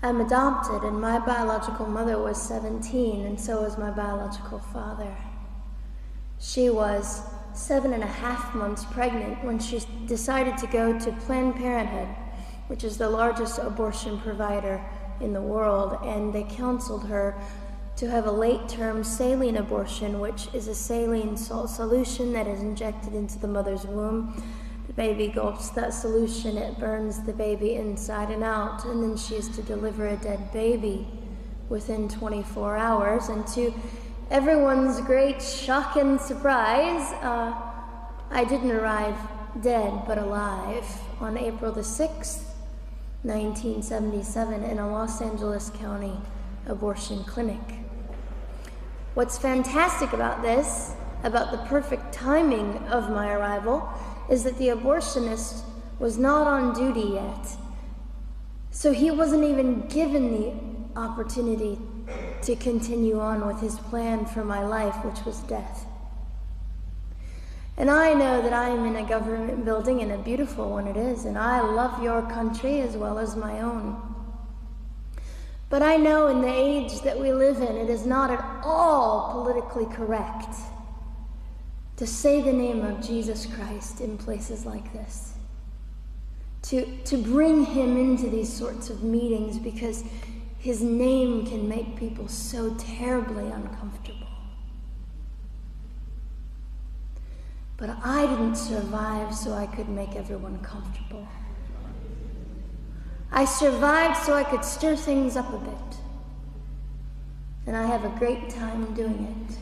I'm adopted, and my biological mother was 17, and so was my biological father. She was 7.5 months pregnant when she decided to go to Planned Parenthood, which is the largest abortion provider in the world, and they counseled her to have a late-term saline abortion, which is a saline salt solution that is injected into the mother's womb. The baby gulps that solution, it burns the baby inside and out, and then she is to deliver a dead baby within 24 hours. And to everyone's great shock and surprise, I didn't arrive dead but alive on April the 6th, 1977 in a Los Angeles County abortion clinic. What's fantastic about this, about the perfect timing of my arrival, is that the abortionist was not on duty yet. So he wasn't even given the opportunity to continue on with his plan for my life, which was death. And I know that I am in a government building, and a beautiful one it is, and I love your country as well as my own. But I know in the age that we live in, it is not at all politically correct to say the name of Jesus Christ in places like this. To bring him into these sorts of meetings, because his name can make people so terribly uncomfortable. But I didn't survive so I could make everyone comfortable. I survived so I could stir things up a bit. And I have a great time doing it.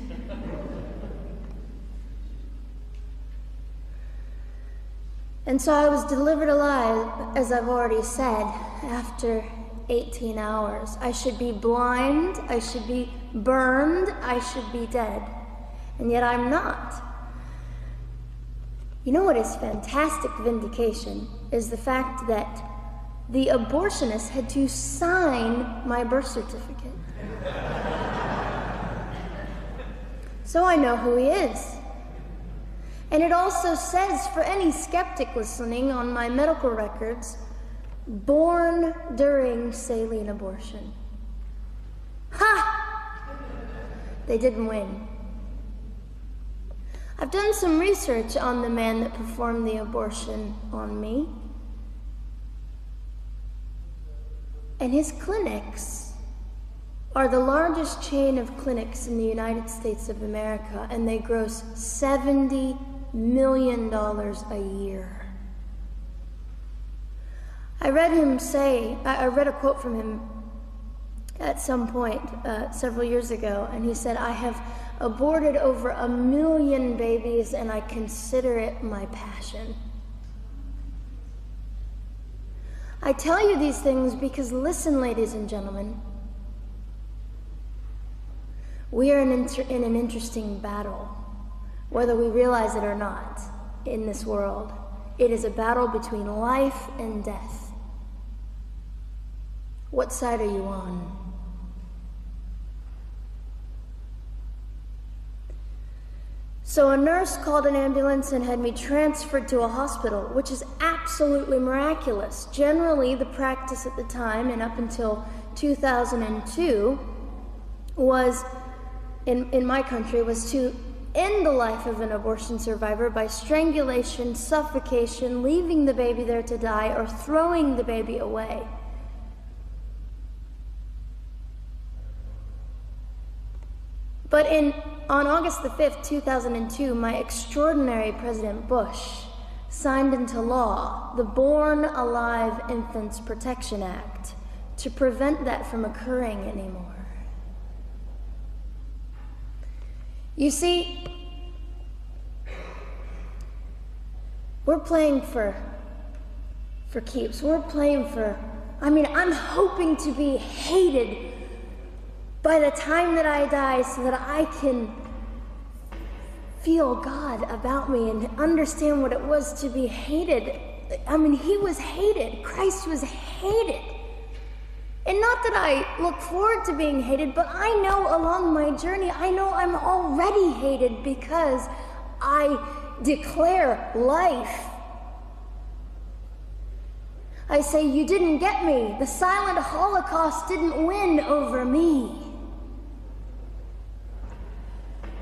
And so I was delivered alive, as I've already said, after 18 hours. I should be blind, I should be burned, I should be dead. And yet I'm not. You know what is fantastic vindication is the fact that the abortionist had to sign my birth certificate. So I know who he is. And it also says, for any skeptic listening, on my medical records, born during saline abortion. Ha! They didn't win. I've done some research on the man that performed the abortion on me. And his clinics are the largest chain of clinics in the United States of America, and they gross $70 million a year. I read a quote from him at some point several years ago, and he said, "I have aborted over 1 million babies, and I consider it my passion." I tell you these things because, listen, ladies and gentlemen, we are in an interesting battle, whether we realize it or not, in this world. It is a battle between life and death. What side are you on? So a nurse called an ambulance and had me transferred to a hospital, which is absolutely miraculous. Generally, the practice at the time, and up until 2002, was, in my country, was to end the life of an abortion survivor by strangulation, suffocation, leaving the baby there to die, or throwing the baby away. But on August the 5th, 2002, my extraordinary President Bush signed into law the Born Alive Infants Protection Act to prevent that from occurring anymore. You see, we're playing for keeps. We're playing for, I'm hoping to be hated by the time that I die so that I can feel God about me and understand what it was to be hated. He was hated. Christ was hated. And not that I look forward to being hated, but I know along my journey, I know I'm already hated because I declare life. I say, you didn't get me. The silent Holocaust didn't win over me.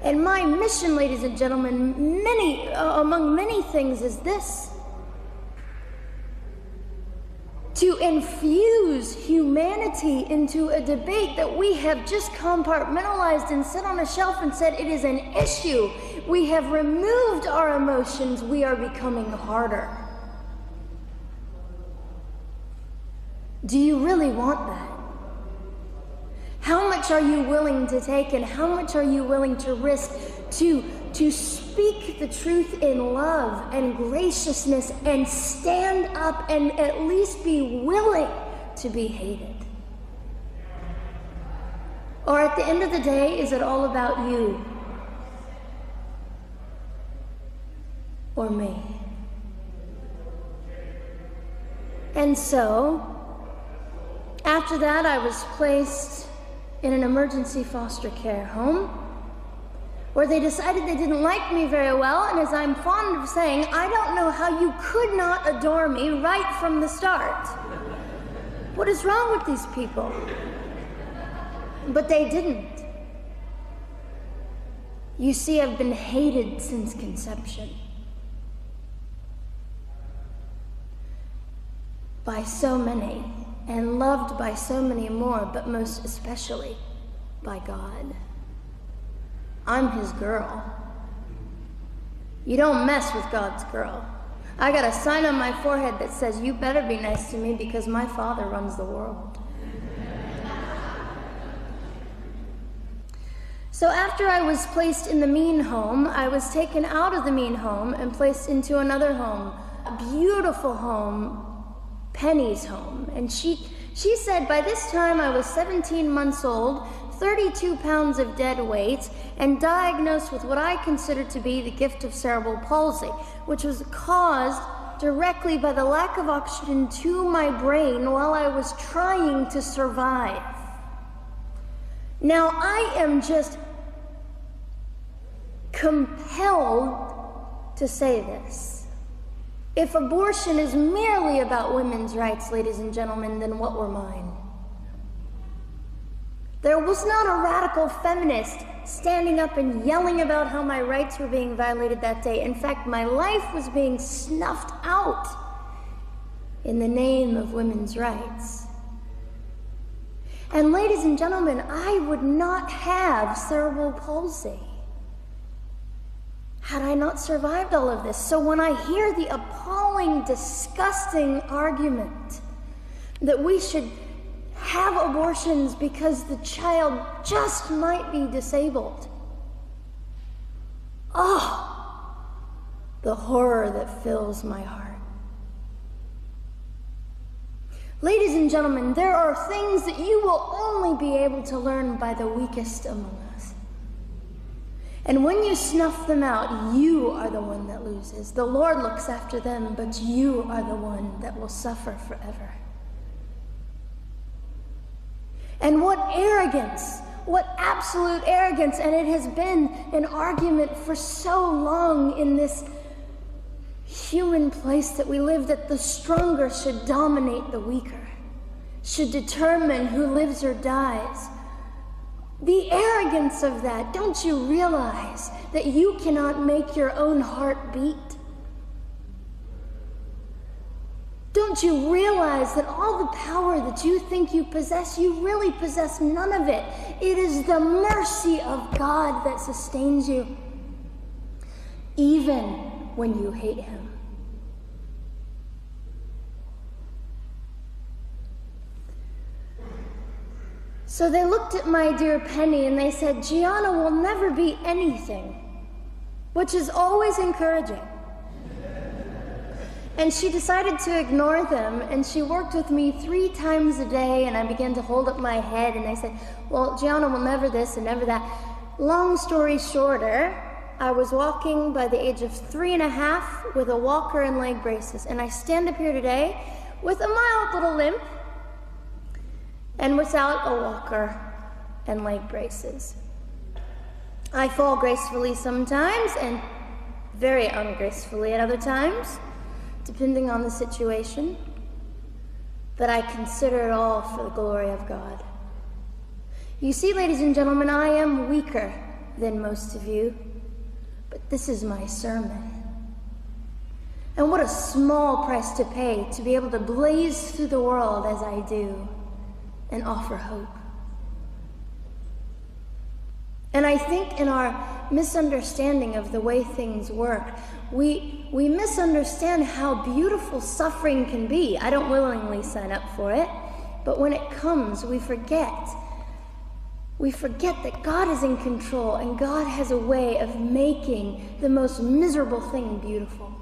And my mission, ladies and gentlemen, among many things, is this: to infuse humanity into a debate that we have just compartmentalized and set on a shelf and said it is an issue. We have removed our emotions. We are becoming harder. Do you really want that? How much are you willing to take, and how much are you willing to risk to speak the truth in love and graciousness and stand up and at least be willing to be hated? Or at the end of the day, is it all about you or me? And so, after that, I was placed in an emergency foster care home where they decided they didn't like me very well, and as I'm fond of saying, I don't know how you could not adore me right from the start. What is wrong with these people? But they didn't. You see, I've been hated since conception by so many, and loved by so many more, but most especially by God. I'm his girl. You don't mess with God's girl. I got a sign on my forehead that says, you better be nice to me because my Father runs the world. So after I was placed in the mean home, I was taken out of the mean home and placed into another home, a beautiful home, Penny's home. And she said by this time I was 17 months old, 32 pounds of dead weight, and diagnosed with what I considered to be the gift of cerebral palsy, which was caused directly by the lack of oxygen to my brain while I was trying to survive. Now, I am just compelled to say this. If abortion is merely about women's rights, ladies and gentlemen, then what were mine? There was not a radical feminist standing up and yelling about how my rights were being violated that day. In fact, my life was being snuffed out in the name of women's rights. And ladies and gentlemen, I would not have cerebral palsy had I not survived all of this. So when I hear the appalling, disgusting argument that we should have abortions because the child just might be disabled, oh, the horror that fills my heart. Ladies and gentlemen, there are things that you will only be able to learn by the weakest among us. And when you snuff them out, you are the one that loses. The Lord looks after them, but you are the one that will suffer forever. And what arrogance, what absolute arrogance, and it has been an argument for so long in this human place that we live, that the stronger should dominate the weaker, should determine who lives or dies. The arrogance of that, don't you realize that you cannot make your own heart beat? Don't you realize that all the power that you think you possess, you really possess none of it? It is the mercy of God that sustains you, even when you hate him. So they looked at my dear Penny and they said, Gianna will never be anything, which is always encouraging. And she decided to ignore them, and she worked with me 3 times a day, and I began to hold up my head, and I said, well, Gianna will never this and never that. Long story shorter, I was walking by the age of 3.5 with a walker and leg braces, and I stand up here today with a mild little limp and without a walker and leg braces. I fall gracefully sometimes and very ungracefully at other times, depending on the situation. but I consider it all for the glory of God. You see, ladies and gentlemen, I am weaker than most of you, but this is my sermon. And what a small price to pay to be able to blaze through the world as I do and offer hope. And I think in our misunderstanding of the way things work, we misunderstand how beautiful suffering can be. I don't willingly sign up for it, but when it comes, we forget. We forget that God is in control and God has a way of making the most miserable thing beautiful.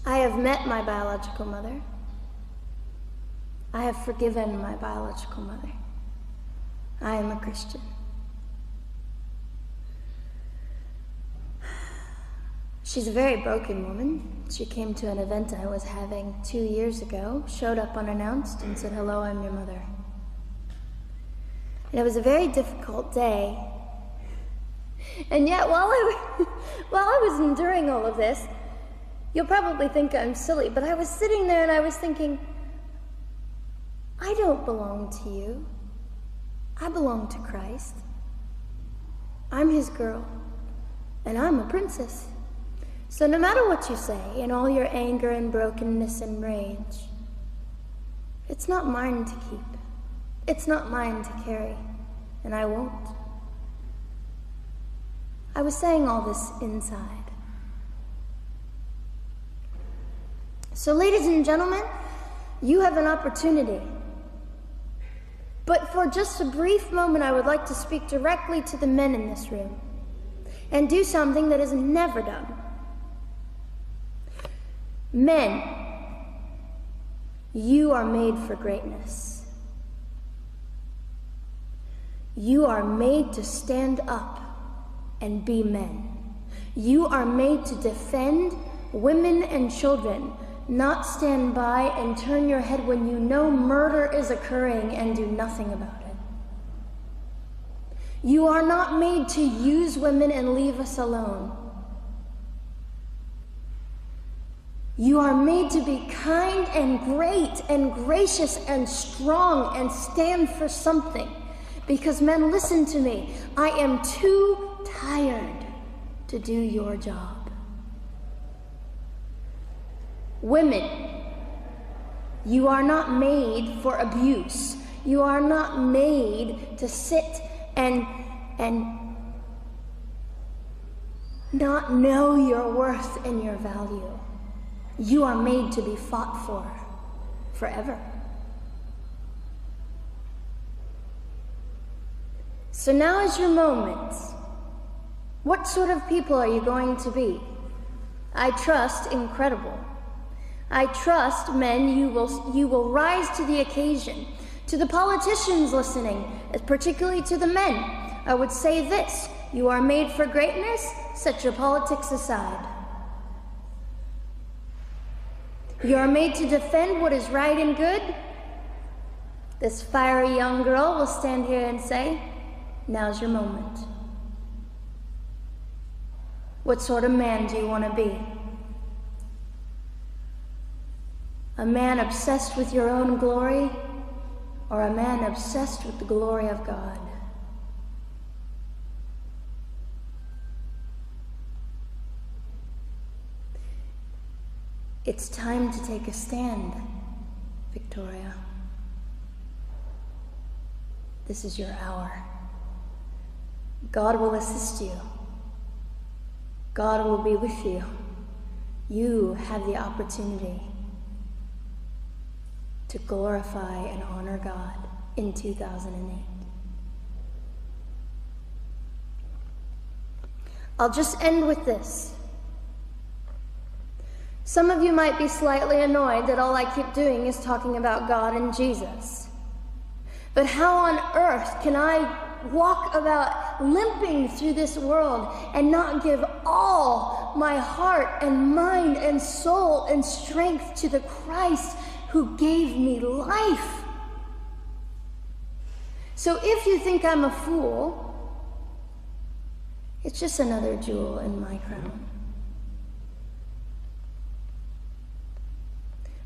I have met my biological mother. I have forgiven my biological mother. I am a Christian. She's a very broken woman. She came to an event I was having 2 years ago, showed up unannounced, and said, "Hello, I'm your mother." And it was a very difficult day. And yet, while I was enduring all of this, you'll probably think I'm silly, but I was sitting there and I was thinking, I don't belong to you. I belong to Christ. I'm his girl, and I'm a princess. So no matter what you say, in all your anger and brokenness and rage, it's not mine to keep. It's not mine to carry, and I won't. I was saying all this inside. So, ladies and gentlemen, you have an opportunity. But for just a brief moment, I would like to speak directly to the men in this room and do something that is never done. Men, you are made for greatness. You are made to stand up and be men. You are made to defend women and children, not stand by and turn your head when you know murder is occurring and do nothing about it. You are not made to use women and leave us alone. You are made to be kind and great and gracious and strong and stand for something. Because men, listen to me, I am too tired to do your job. Women, you are not made for abuse. You are not made to sit and not know your worth and your value. You are made to be fought for forever. So now is your moment. What sort of people are you going to be? I trust incredible. I trust, men, you will rise to the occasion. To the politicians listening, particularly to the men, I would say this: you are made for greatness, set your politics aside. You are made to defend what is right and good. This fiery young girl will stand here and say, now's your moment. What sort of man do you want to be? A man obsessed with your own glory, or a man obsessed with the glory of God? It's time to take a stand, Victoria. This is your hour. God will assist you. God will be with you. You have the opportunity to glorify and honor God in 2008. I'll just end with this. Some of you might be slightly annoyed that all I keep doing is talking about God and Jesus. But how on earth can I walk about limping through this world and not give all my heart and mind and soul and strength to the Christ who gave me life? So if you think I'm a fool, It's just another jewel in my crown.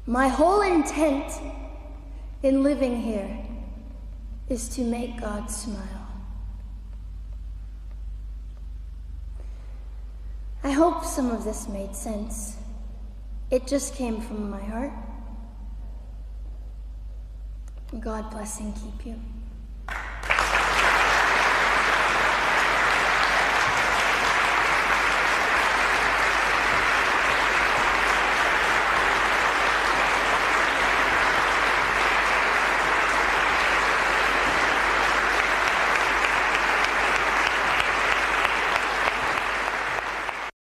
My whole intent in living here is to make God smile. I hope some of this made sense. It just came from my heart. God bless and keep you.